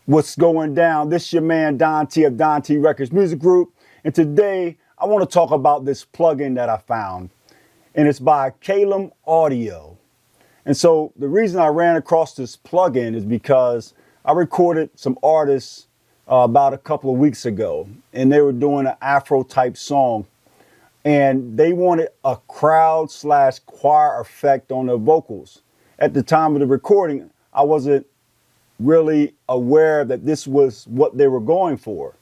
What's going down? This is your man Don T of Don T Records Music Group, and today I want to talk about this plugin that I found, and it's by Caelum Audio. And so the reason I ran across this plugin is because I recorded some artists about a couple of weeks ago, and they were doing an Afro type song, and they wanted a crowd/choir effect on their vocals. At the time of the recording, I wasn't really aware that this was what they were going for.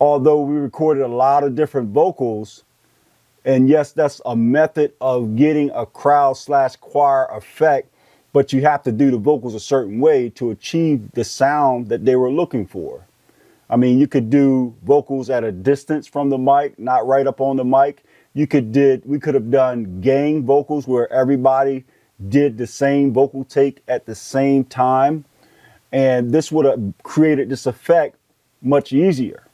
Although we recorded a lot of different vocals, and yes, that's a method of getting a crowd/choir effect, but you have to do the vocals a certain way to achieve the sound that they were looking for. I mean, you could do vocals at a distance from the mic, not right up on the mic. We could have done gang vocals where everybody did the same vocal take at the same time. And this would have created this effect much easier.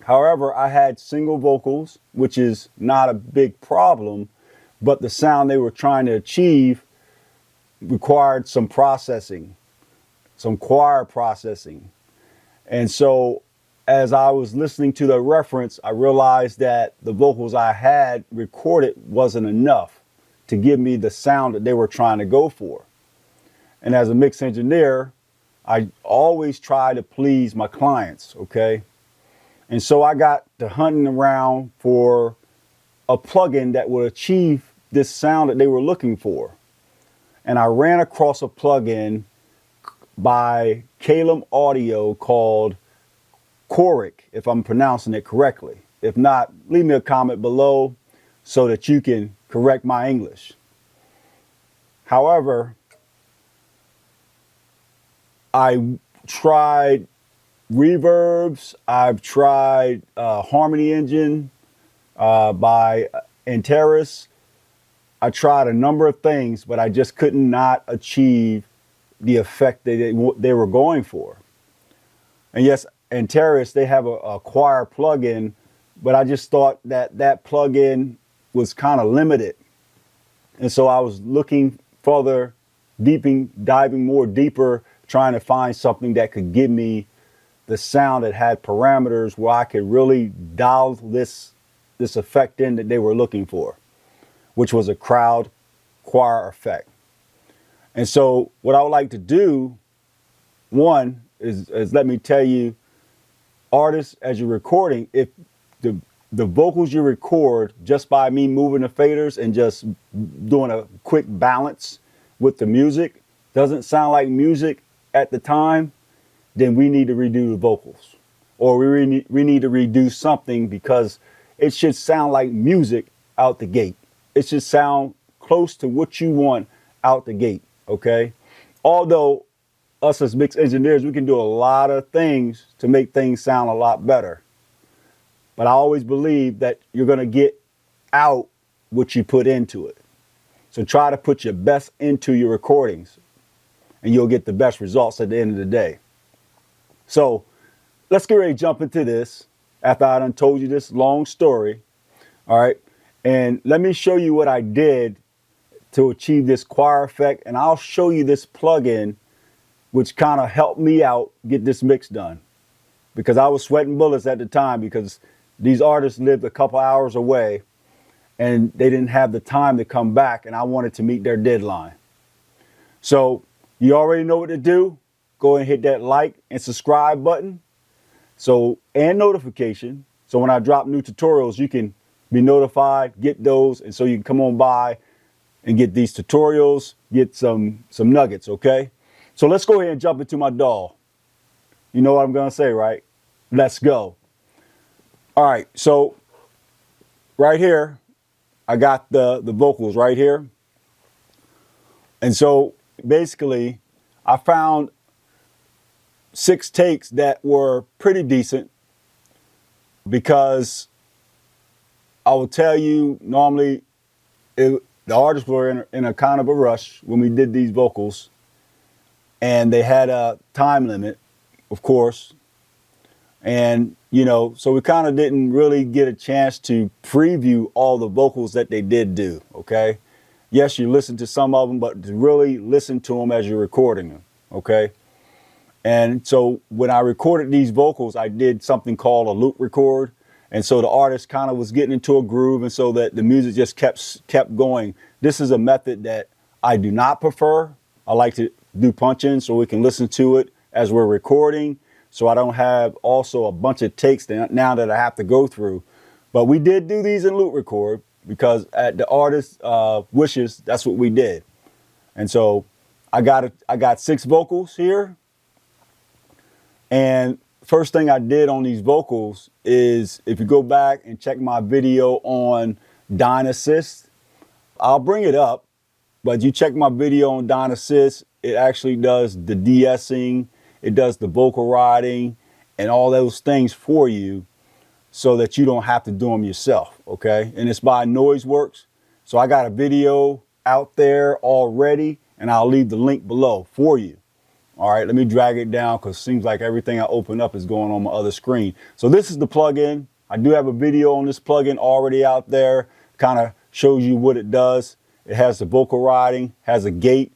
However, I had single vocals, which is not a big problem, but the sound they were trying to achieve required some processing, some choir processing. And so as I was listening to the reference, I realized that the vocals I had recorded wasn't enough to give me the sound that they were trying to go for. And as a mix engineer, I always try to please my clients, okay? And so I got to hunting around for a plugin that would achieve this sound that they were looking for. And I ran across a plugin by Caelum Audio called Choric, if I'm pronouncing it correctly. If not, leave me a comment below so that you can correct my English. However, I tried reverbs, I've tried Harmony Engine by DynAssist. I tried a number of things, but I just could not achieve the effect that they were going for. And yes, DynAssist, they have a choir plugin, but I just thought that that plugin was kind of limited. And so I was looking further, diving more deeper, trying to find something that could give me the sound that had parameters where I could really dial this effect in that they were looking for, which was a crowd choir effect. And so what I would like to do, one, is let me tell you, artists, as you're recording, if the vocals you record just by me moving the faders and just doing a quick balance with the music doesn't sound like music at the time, then we need to redo the vocals, or we need to redo something, because it should sound like music out the gate. It should sound close to what you want out the gate, okay? Although us as mix engineers, we can do a lot of things to make things sound a lot better. But I always believe that you're gonna get out what you put into it. So try to put your best into your recordings, and you'll get the best results at the end of the day. So let's get ready to jump into this after I done told you this long story. All right. And let me show you what I did to achieve this choir effect. And I'll show you this plugin, which kind of helped me out get this mix done, because I was sweating bullets at the time, because these artists lived a couple hours away and they didn't have the time to come back, and I wanted to meet their deadline. So you already know what to do. Go and hit that like and subscribe button. And notification. So when I drop new tutorials, you can be notified, get those. And so you can come on by and get these tutorials, get some nuggets, okay? So let's go ahead and jump into my DAW. You know what I'm gonna say, right? Let's go. All right, so right here, I got the vocals right here. And so basically, I found 6 takes that were pretty decent, because I will tell you, normally the artists were in a kind of a rush when we did these vocals, and they had a time limit, of course. And, you know, so we kind of didn't really get a chance to preview all the vocals that they did do, okay? Yes, you listen to some of them, but to really listen to them as you're recording them, okay? And so when I recorded these vocals, I did something called a loop record. And so the artist kind of was getting into a groove, and so that the music just kept going. This is a method that I do not prefer. I like to do punch-in so we can listen to it as we're recording, so I don't have also a bunch of takes now that I have to go through. But we did do these in loop record because at the artist's wishes, that's what we did. And so I got 6 vocals here. And first thing I did on these vocals is, if you go back and check my video on DynAssist, I'll bring it up, but you check my video on DynAssist, it actually does the de-essing, it does the vocal riding, and all those things for you so that you don't have to do them yourself, okay? And it's by Noiseworks. So I got a video out there already, and I'll leave the link below for you. All right, let me drag it down because it seems like everything I open up is going on my other screen. So this is the plugin. I do have a video on this plugin already out there. Kind of shows you what it does. It has the vocal riding, has a gate.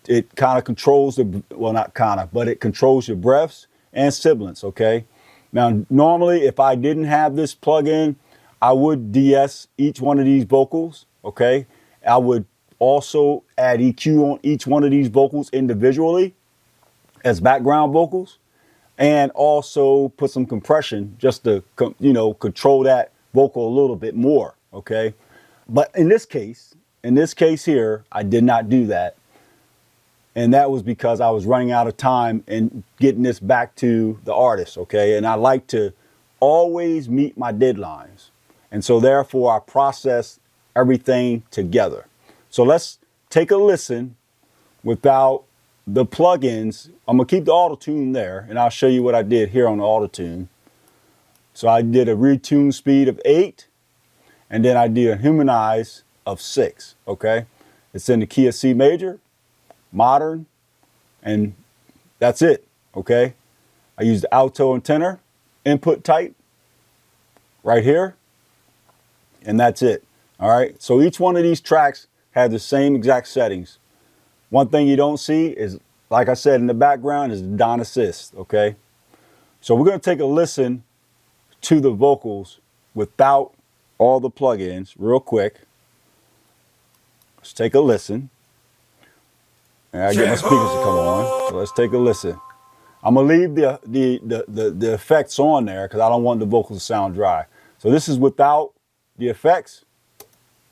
It kind of controls the, well, not kind of, but it controls your breaths and sibilants, okay? Now, normally, if I didn't have this plugin, I would de-ess each one of these vocals, okay? I would also add EQ on each one of these vocals individually as background vocals, and also put some compression just to, control that vocal a little bit more, okay? But in this case here, I did not do that. And that was because I was running out of time and getting this back to the artist, okay? And I like to always meet my deadlines. And so therefore I process everything together. So let's take a listen without the plugins. I'm gonna keep the auto tune there, and I'll show you what I did here on the auto tune. So I did a retune speed of 8, and then I did a humanize of 6, okay? It's in the key of C major, modern, and that's it, okay? I used the alto and tenor input type right here, and that's it, all right? So each one of these tracks had the same exact settings. One thing you don't see is, like I said, in the background is the DynAssist, okay? So we're gonna take a listen to the vocals without all the plugins real quick. Let's take a listen. And I get my speakers to come on, so let's take a listen. I'm gonna leave the effects on there because I don't want the vocals to sound dry. So this is without the effects.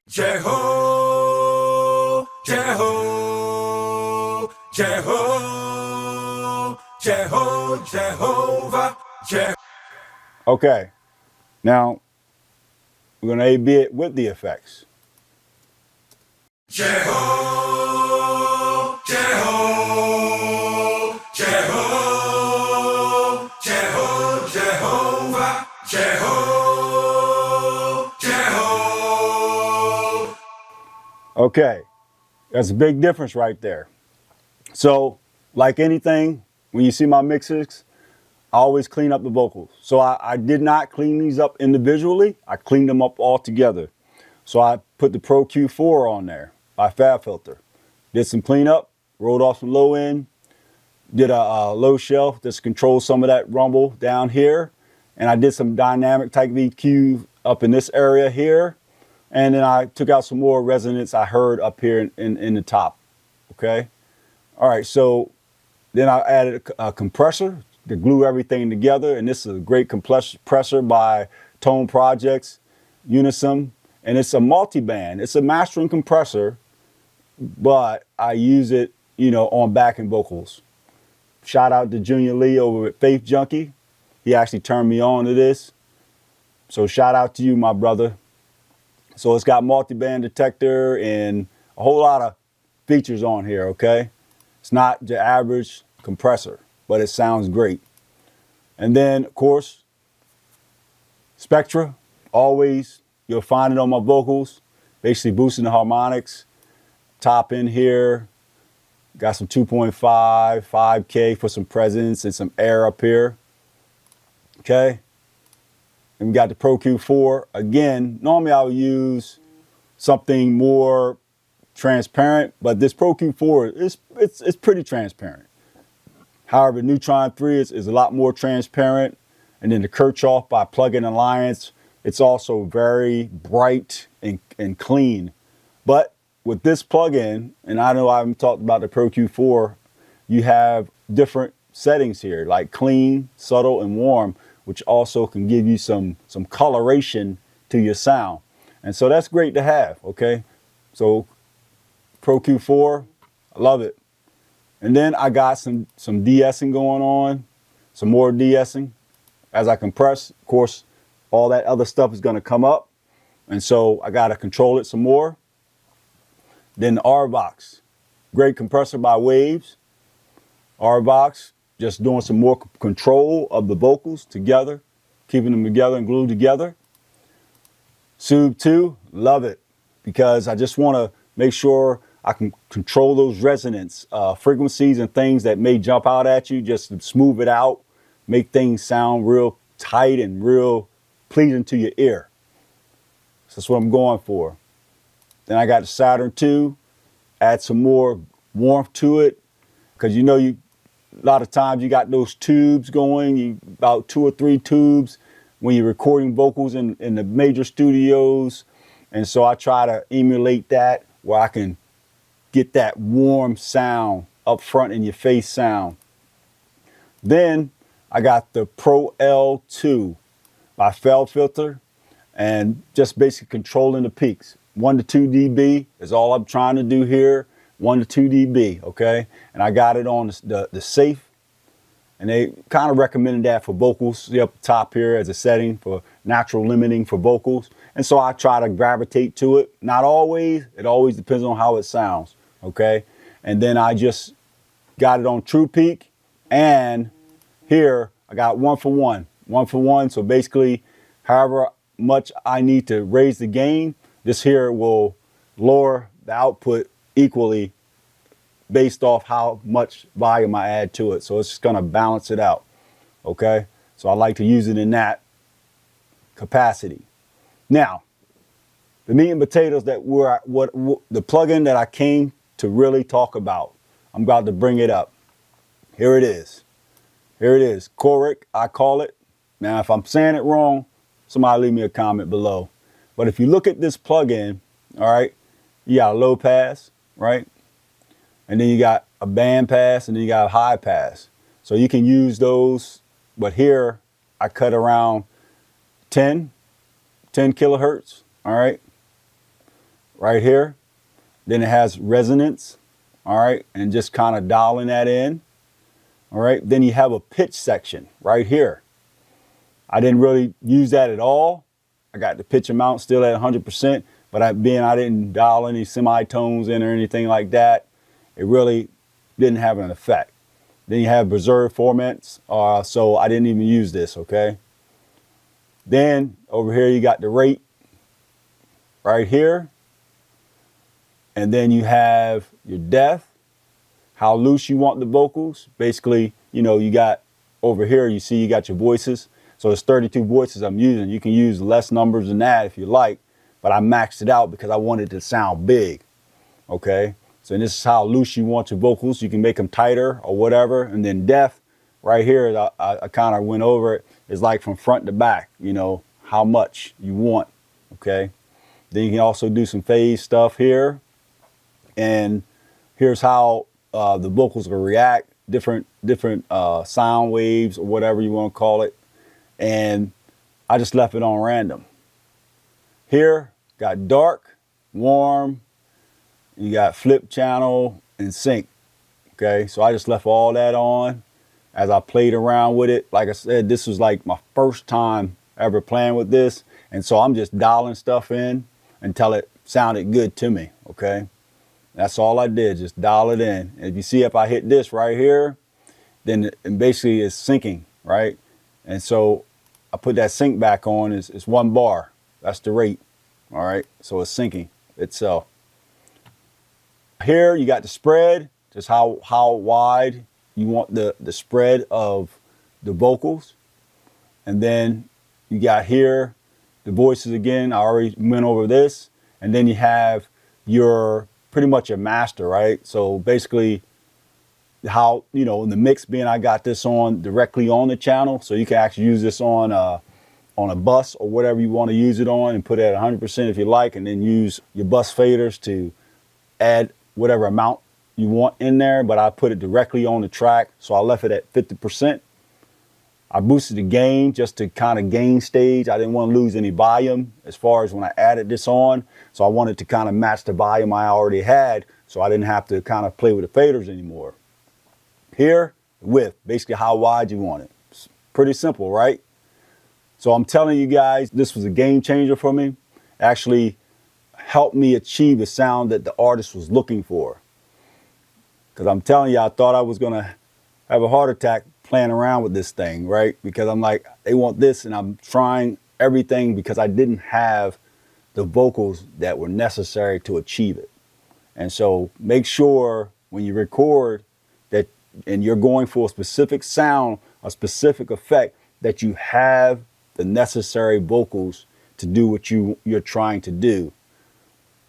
Jehovah. Okay, now we're gonna A-B it with the effects. Okay, that's a big difference right there. So, like anything, when you see my mixes, I always clean up the vocals. So I did not clean these up individually. I cleaned them up all together. So I put the Pro Q4 on there by FabFilter. Did some cleanup, rolled off some low end, did a low shelf just controls some of that rumble down here. And I did some dynamic type EQ up in this area here. And then I took out some more resonance I heard up here in the top, okay? All right, so then I added a compressor to glue everything together, and this is a great compressor by Tone Projects, Unison, and it's a multi-band. It's a mastering compressor, but I use it, on backing vocals. Shout out to Junior Lee over at Faith Junkie. He actually turned me on to this. So shout out to you, my brother. So it's got multi-band detector and a whole lot of features on here, okay? It's not the average compressor, but it sounds great. And then, of course, Spectra, always, you'll find it on my vocals, basically boosting the harmonics. Top in here, got some 2.5, 5K for some presence and some air up here, okay? And we got the Pro Q4. Again, normally I would use something more transparent, but this Pro Q4, it's pretty transparent. However, Neutron 3 is a lot more transparent. And then the Kirchhoff by Plugin Alliance, it's also very bright and clean. But with this plugin, and I know I haven't talked about the Pro Q4, you have different settings here, like clean, subtle, and warm, which also can give you some coloration to your sound. And so that's great to have, okay? So Pro Q4, I love it. And then I got some de-essing going on, some more de-essing. As I compress, of course, all that other stuff is going to come up. And so I got to control it some more. Then the RVOCs, great compressor by Waves. RVOCs, just doing some more control of the vocals together, keeping them together and glued together. Sub 2, love it, because I just want to make sure I can control those resonance frequencies and things that may jump out at you, just to smooth it out, make things sound real tight and real pleasing to your ear. So that's what I'm going for. Then I got the Saturn 2, add some more warmth to it, because you know a lot of times you got those tubes going, about 2 or 3 tubes when you're recording vocals in the major studios. And so I try to emulate that where I can get that warm sound up front in your face sound. Then I got the Pro L2 by Fell Filter, and just basically controlling the peaks. 1 to 2 dB is all I'm trying to do here. 1 to 2 dB, okay? And I got it on the safe, and they kind of recommended that for vocals. See up top here as a setting for natural limiting for vocals. And so I try to gravitate to it. Not always, it always depends on how it sounds, okay? And then I just got it on True Peak, and here I got 1 for 1. 1 for 1, so basically however much I need to raise the gain, this here will lower the output equally based off how much volume I add to it. So it's just gonna balance it out, okay? So I like to use it in that capacity. Now, the meat and potatoes that were the plugin that I came to really talk about. I'm about to bring it up. Here it is. Here it is. Choric, I call it. Now, if I'm saying it wrong, somebody leave me a comment below. But if you look at this plugin, all right, you got a low pass, right? And then you got a band pass, and then you got a high pass. So you can use those, but here I cut around 10 kilohertz, all right? Right here. Then it has resonance, all right? And just kind of dialing that in, all right? Then you have a pitch section right here. I didn't really use that at all. I got the pitch amount still at 100%, but I didn't dial any semitones in or anything like that. It really didn't have an effect. Then you have preserved formats, so I didn't even use this, okay? Then over here you got the rate right here. And then you have your depth, how loose you want the vocals. Basically, you know, you got over here, you see you got your voices. So it's 32 voices I'm using. You can use less numbers than that if you like, but I maxed it out because I wanted it to sound big, okay? So this is how loose you want your vocals. You can make them tighter or whatever. And then depth, right here, I kind of went over it. It's like from front to back, you know, how much you want, okay? Then you can also do some phase stuff here. And here's how the vocals will react, different sound waves or whatever you want to call it. And I just left it on random. Here, got dark, warm, you got flip channel and sync, okay? So I just left all that on as I played around with it. Like I said, this was like my first time ever playing with this. And so I'm just dialing stuff in until it sounded good to me, okay? That's all I did, just dial it in. And if you see if I hit this right here, then it basically it's syncing, right? And so I put that sync back on, it's 1 bar. That's the rate, all right? So it's syncing itself. Here you got the spread, just how wide you want the spread of the vocals. And then you got here the voices again. I already went over this. And then you have your pretty much your master, right? So basically how, you know, in the mix being I got this on directly on the channel, so you can actually use this on a bus or whatever you want to use it on, and put it at 100% if you like, and then use your bus faders to add whatever amount you want in there. But I put it directly on the track, so I left it at 50%. I boosted the gain just to kind of gain stage. I didn't want to lose any volume as far as when I added this on, so I wanted to kind of match the volume I already had, so I didn't have to kind of play with the faders anymore. Here, width, basically how wide you want it. It's pretty simple, right? So I'm telling you guys, this was a game changer for me. Actually helped me achieve the sound that the artist was looking for. Because I'm telling you, I thought I was going to have a heart attack playing around with this thing, right? Because I'm like, they want this, and I'm trying everything because I didn't have the vocals that were necessary to achieve it. And so make sure when you record that, and you're going for a specific sound, a specific effect, that you have the necessary vocals to do what you're trying to do.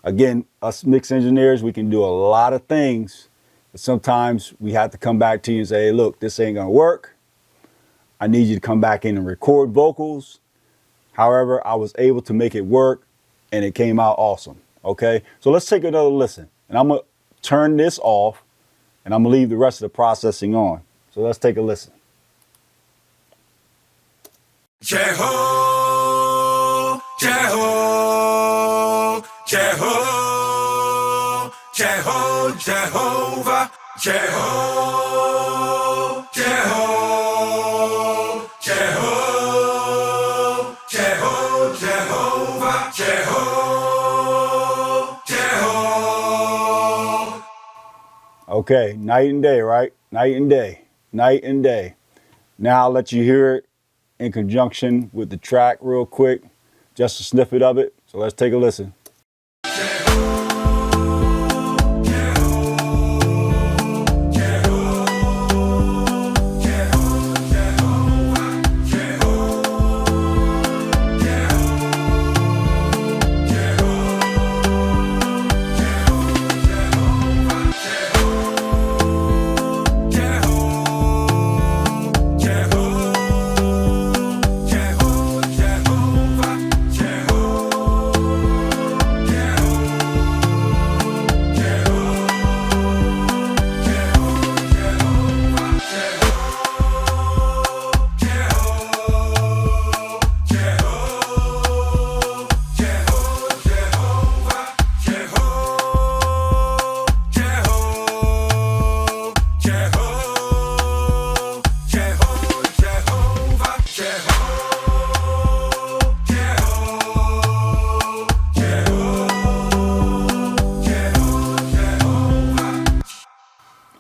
Again, us mix engineers, we can do a lot of things, but sometimes we have to come back to you and say, hey, look, this ain't gonna work. I need you to come back in and record vocals. However, I was able to make it work, and it came out awesome. Okay, so let's take another listen, and I'm gonna turn this off, and I'm gonna leave the rest of the processing on. So let's take a listen. Jeho, Jeho, Jeho, Jeho, Jehovah, Jeho, Jeho, Jeho, Jeho, Jehovah, Jeho, Jeho. Okay, night and day, right? Night and day, night and day. Now I'll let you hear it in conjunction with the track real quick, just a snippet of it. So let's take a listen.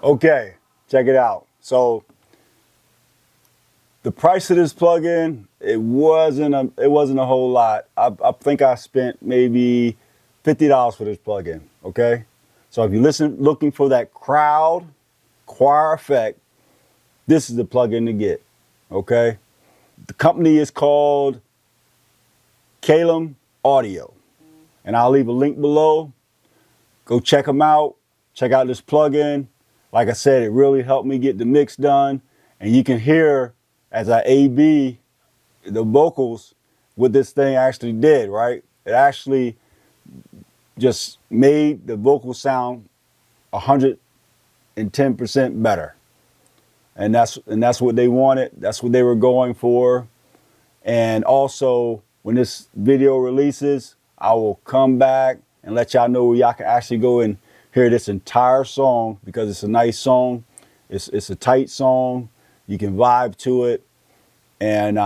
Okay, check it out. So the price of this plugin, it wasn't a whole lot. I think I spent maybe $50 for this plugin. Okay, so if you're looking for that choir effect, this is the plugin to get. Okay, the company is called Caelum Audio, and I'll leave a link below. Go check them out. Check out this plugin. Like I said, it really helped me get the mix done. And you can hear as I A/B the vocals what this thing actually did, right? It actually just made the vocal sound 110% better. And that's what they wanted. That's what they were going for. And also, when this video releases, I will come back and let y'all know where y'all can actually go and hear this entire song, because it's a nice song. It's a tight song. You can vibe to it. And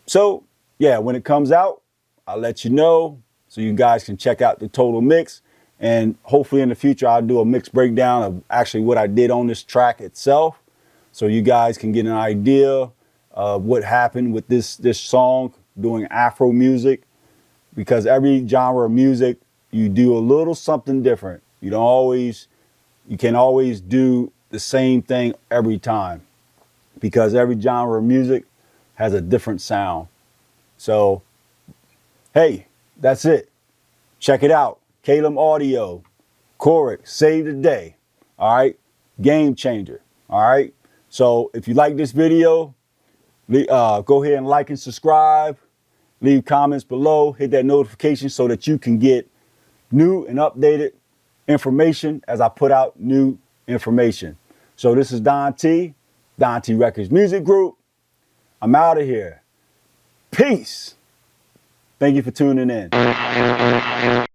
so, yeah, when it comes out, I'll let you know so you guys can check out the total mix. And hopefully in the future, I'll do a mix breakdown of actually what I did on this track itself, so you guys can get an idea of what happened with this song doing Afro music. Because every genre of music, you do a little something different. You can't always do the same thing every time, because every genre of music has a different sound. So, hey, that's it. Check it out. Caelum Audio, Choric, save the day. All right, game changer. All right. So if you like this video, go ahead and like and subscribe. Leave comments below. Hit that notification so that you can get new and updated information as I put out new information. So this is Don T Records Music Group. I'm out of here. Peace. Thank you for tuning in.